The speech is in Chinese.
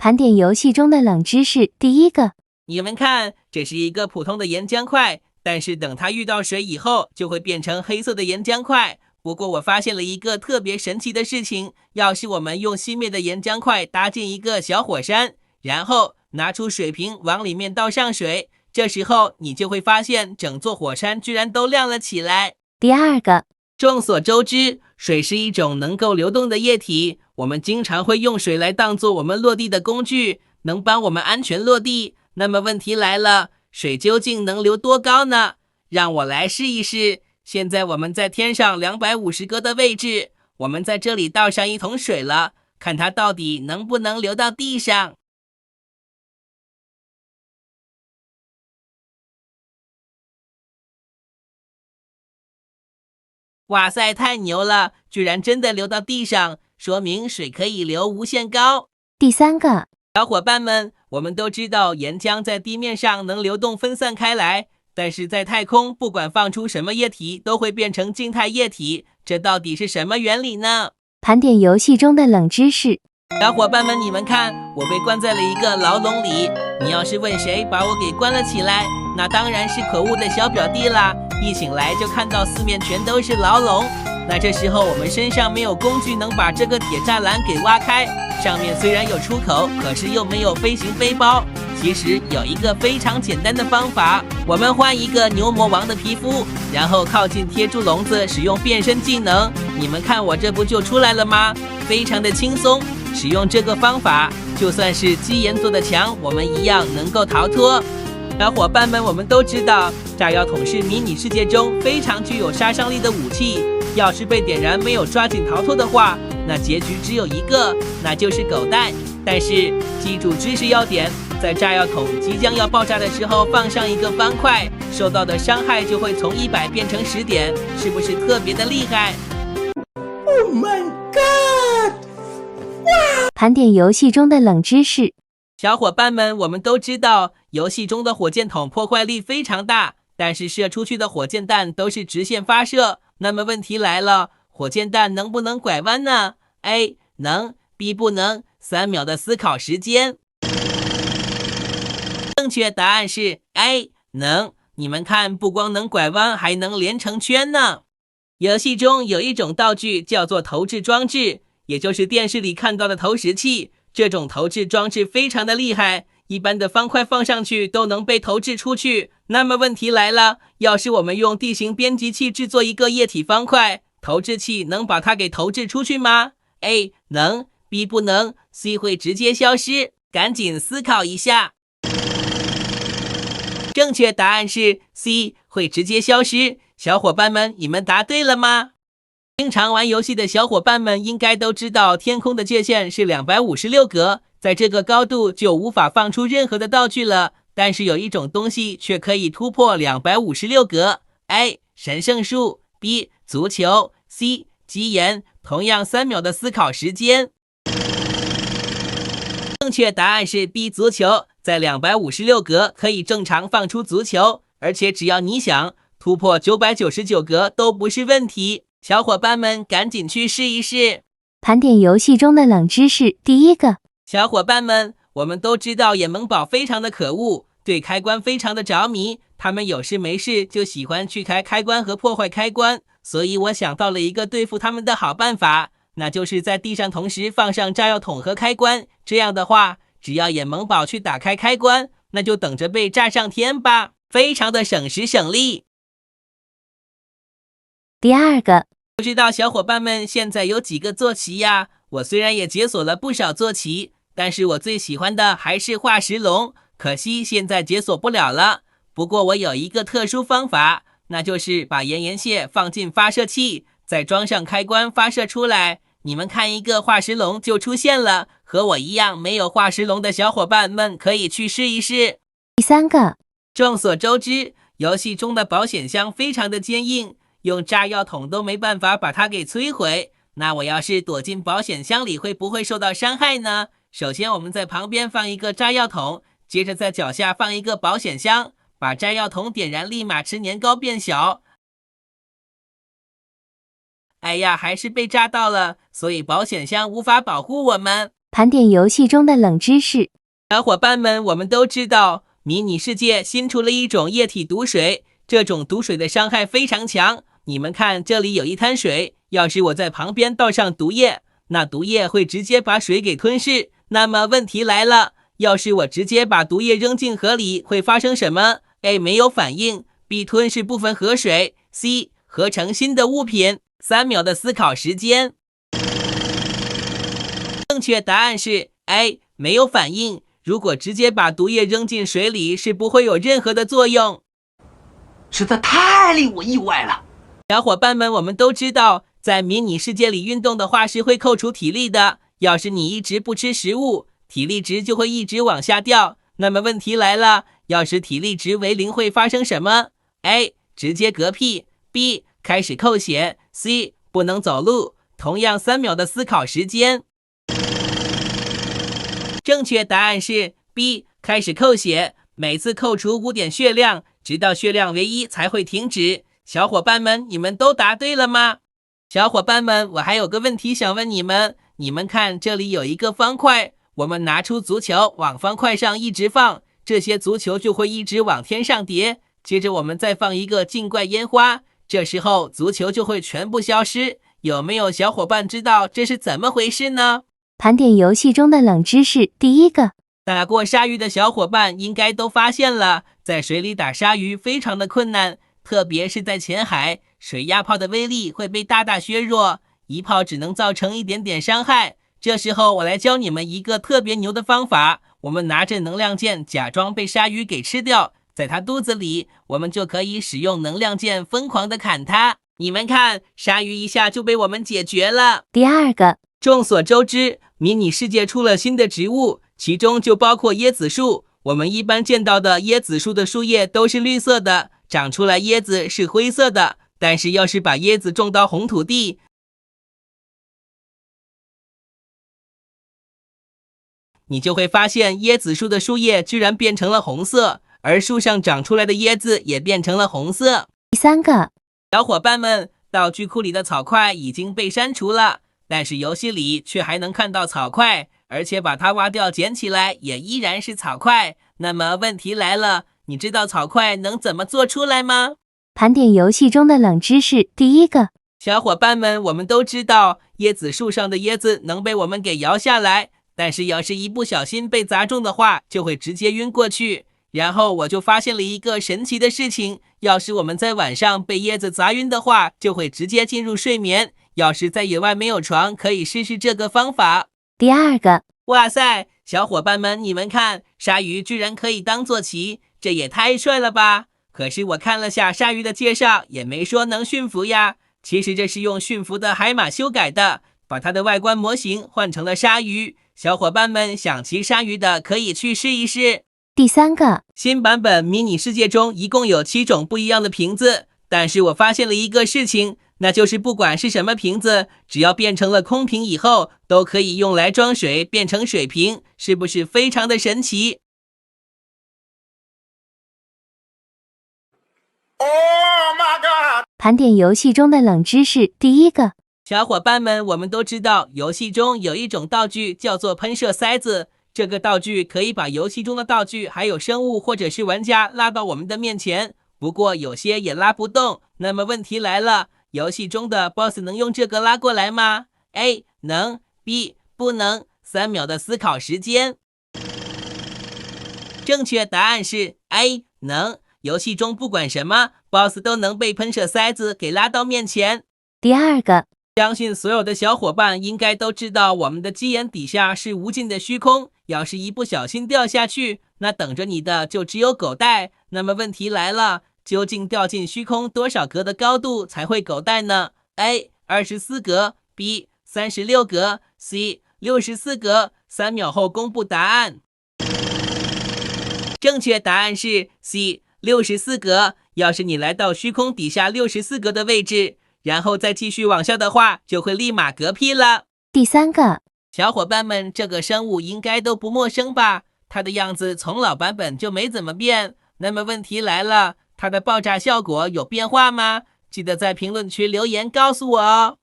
盘点游戏中的冷知识，第一个，你们看，这是一个普通的岩浆块，但是等它遇到水以后，就会变成黑色的岩浆块。不过我发现了一个特别神奇的事情，要是我们用熄灭的岩浆块搭建一个小火山，然后拿出水瓶往里面倒上水，这时候你就会发现整座火山居然都亮了起来。第二个，众所周知，水是一种能够流动的液体，我们经常会用水来当作我们落地的工具，能帮我们安全落地。那么问题来了，水究竟能流多高呢？让我来试一试。现在我们在天上250格的位置，我们在这里倒上一桶水了，看它到底能不能流到地上。哇塞，太牛了，居然真的流到地上，说明水可以流无限高。第三个，小伙伴们，我们都知道岩浆在地面上能流动分散开来，但是在太空，不管放出什么液体，都会变成静态液体，这到底是什么原理呢？盘点游戏中的冷知识。小伙伴们，你们看，我被关在了一个牢笼里。你要是问谁把我给关了起来，那当然是可恶的小表弟啦！一醒来就看到四面全都是牢笼。那这时候我们身上没有工具能把这个铁栅栏给挖开，上面虽然有出口，可是又没有飞行背包。其实有一个非常简单的方法，我们换一个牛魔王的皮肤，然后靠近贴住笼子，使用变身技能。你们看我这不就出来了吗？非常的轻松。使用这个方法，就算是基岩做的墙，我们一样能够逃脱。小伙伴们，我们都知道，炸药桶是迷你世界中非常具有杀伤力的武器。要是被点燃没有抓紧逃脱的话，那结局只有一个，那就是狗蛋。但是记住知识要点，在炸药桶即将要爆炸的时候放上一个方块，受到的伤害就会从100变成10点，是不是特别的厉害？ Oh my god！ 盘点游戏中的冷知识。小伙伴们，我们都知道，游戏中的火箭筒破坏力非常大，但是射出去的火箭弹都是直线发射。那么问题来了，火箭弹能不能拐弯呢？ A 能， B 不能。3秒的思考时间。正确答案是 A 能。你们看，不光能拐弯，还能连成圈呢。游戏中有一种道具叫做投掷装置，也就是电视里看到的投石器。这种投掷装置非常的厉害，一般的方块放上去都能被投掷出去。那么问题来了，要是我们用地形编辑器制作一个液体方块，投掷器能把它给投掷出去吗？ A 能， B 不能， C 会直接消失。赶紧思考一下。正确答案是 C 会直接消失。小伙伴们，你们答对了吗？经常玩游戏的小伙伴们应该都知道，天空的界限是256格，在这个高度就无法放出任何的道具了。但是有一种东西却可以突破256格。 A 神圣树， B 足球， C 基岩。同样3秒的思考时间。正确答案是 B 足球，在256格可以正常放出足球，而且只要你想，突破999格都不是问题。小伙伴们赶紧去试一试。盘点游戏中的冷知识，第一个，小伙伴们，我们都知道眼萌宝非常的可恶，对开关非常的着迷，他们有事没事就喜欢去开关和破坏开关，所以我想到了一个对付他们的好办法，那就是在地上同时放上炸药桶和开关，这样的话，只要眼萌宝去打开开关，那就等着被炸上天吧，非常的省时省力。第二个，不知道小伙伴们现在有几个坐骑呀？我虽然也解锁了不少坐骑，但是我最喜欢的还是化石龙，可惜现在解锁不了了。不过我有一个特殊方法，那就是把岩岩蟹放进发射器，再装上开关发射出来。你们看，一个化石龙就出现了。和我一样没有化石龙的小伙伴们可以去试一试。第三个，众所周知，游戏中的保险箱非常的坚硬，用炸药桶都没办法把它给摧毁。那我要是躲进保险箱里，会不会受到伤害呢？首先我们在旁边放一个炸药桶，接着在脚下放一个保险箱，把炸药桶点燃，立马吃年糕变小。哎呀，还是被炸到了，所以保险箱无法保护我们。盘点游戏中的冷知识。小伙伴们，我们都知道，迷你世界新出了一种液体毒水，这种毒水的伤害非常强。你们看，这里有一滩水，要是我在旁边倒上毒液，那毒液会直接把水给吞噬。那么问题来了，要是我直接把毒液扔进河里，会发生什么？ A. 没有反应， B. 吞噬部分河水， C. 合成新的物品。3秒的思考时间。正确答案是 A. 没有反应。如果直接把毒液扔进水里，是不会有任何的作用。实在太令我意外了。小伙伴们，我们都知道，在迷你世界里运动的话是会扣除体力的。要是你一直不吃食物，体力值就会一直往下掉。那么问题来了，要是体力值为0，会发生什么？ A. 直接嗝屁， B. 开始扣血， C. 不能走路。同样3秒的思考时间。正确答案是 B. 开始扣血，每次扣除5点血量，直到血量为1才会停止。小伙伴们，你们都答对了吗？小伙伴们，我还有个问题想问你们，你们看这里有一个方块，我们拿出足球往方块上一直放，这些足球就会一直往天上叠，接着我们再放一个劲怪烟花，这时候足球就会全部消失。有没有小伙伴知道这是怎么回事呢？盘点游戏中的冷知识。第一个，打过鲨鱼的小伙伴应该都发现了，在水里打鲨鱼非常的困难，特别是在浅海，水压炮的威力会被大大削弱，一炮只能造成一点点伤害。这时候我来教你们一个特别牛的方法，我们拿着能量剑假装被鲨鱼给吃掉，在它肚子里，我们就可以使用能量剑疯狂的砍它。你们看，鲨鱼一下就被我们解决了。第二个，众所周知，迷你世界出了新的植物，其中就包括椰子树。我们一般见到的椰子树的树叶都是绿色的，长出来椰子是灰色的。但是要是把椰子种到红土地，你就会发现椰子树的树叶居然变成了红色，而树上长出来的椰子也变成了红色。第三个，小伙伴们，道具库里的草块已经被删除了，但是游戏里却还能看到草块，而且把它挖掉捡起来也依然是草块。那么问题来了，你知道草块能怎么做出来吗？盘点游戏中的冷知识。第一个，小伙伴们，我们都知道椰子树上的椰子能被我们给摇下来，但是要是一不小心被砸中的话，就会直接晕过去。然后我就发现了一个神奇的事情，要是我们在晚上被椰子砸晕的话，就会直接进入睡眠。要是在野外没有床，可以试试这个方法。第二个，哇塞，小伙伴们，你们看，鲨鱼居然可以当坐骑，这也太帅了吧！可是我看了下鲨鱼的介绍，也没说能驯服呀。其实这是用驯服的海马修改的，把它的外观模型换成了鲨鱼。小伙伴们想骑鲨鱼的可以去试一试。第三个，新版本迷你世界中一共有7种不一样的瓶子，但是我发现了一个事情，那就是不管是什么瓶子，只要变成了空瓶以后，都可以用来装水，变成水瓶，是不是非常的神奇？ Oh my god！ 盘点游戏中的冷知识。第一个，小伙伴们，我们都知道游戏中有一种道具叫做喷射塞子，这个道具可以把游戏中的道具还有生物或者是玩家拉到我们的面前，不过有些也拉不动。那么问题来了，游戏中的 BOSS 能用这个拉过来吗？ A 能， B 不能。3秒的思考时间。正确答案是 A 能，游戏中不管什么 BOSS 都能被喷射塞子给拉到面前。第二个，相信所有的小伙伴应该都知道，我们的鸡眼底下是无尽的虚空，要是一不小心掉下去，那等着你的就只有狗带。那么问题来了，究竟掉进虚空多少格的高度才会狗带呢？ A 24格， B 36格， C 64格。3秒后公布答案。正确答案是 C 64格。要是你来到虚空底下64格的位置，然后再继续往下的话，就会立马嗝屁了。第三个，小伙伴们，这个生物应该都不陌生吧？它的样子从老版本就没怎么变。那么问题来了，它的爆炸效果有变化吗？记得在评论区留言告诉我哦。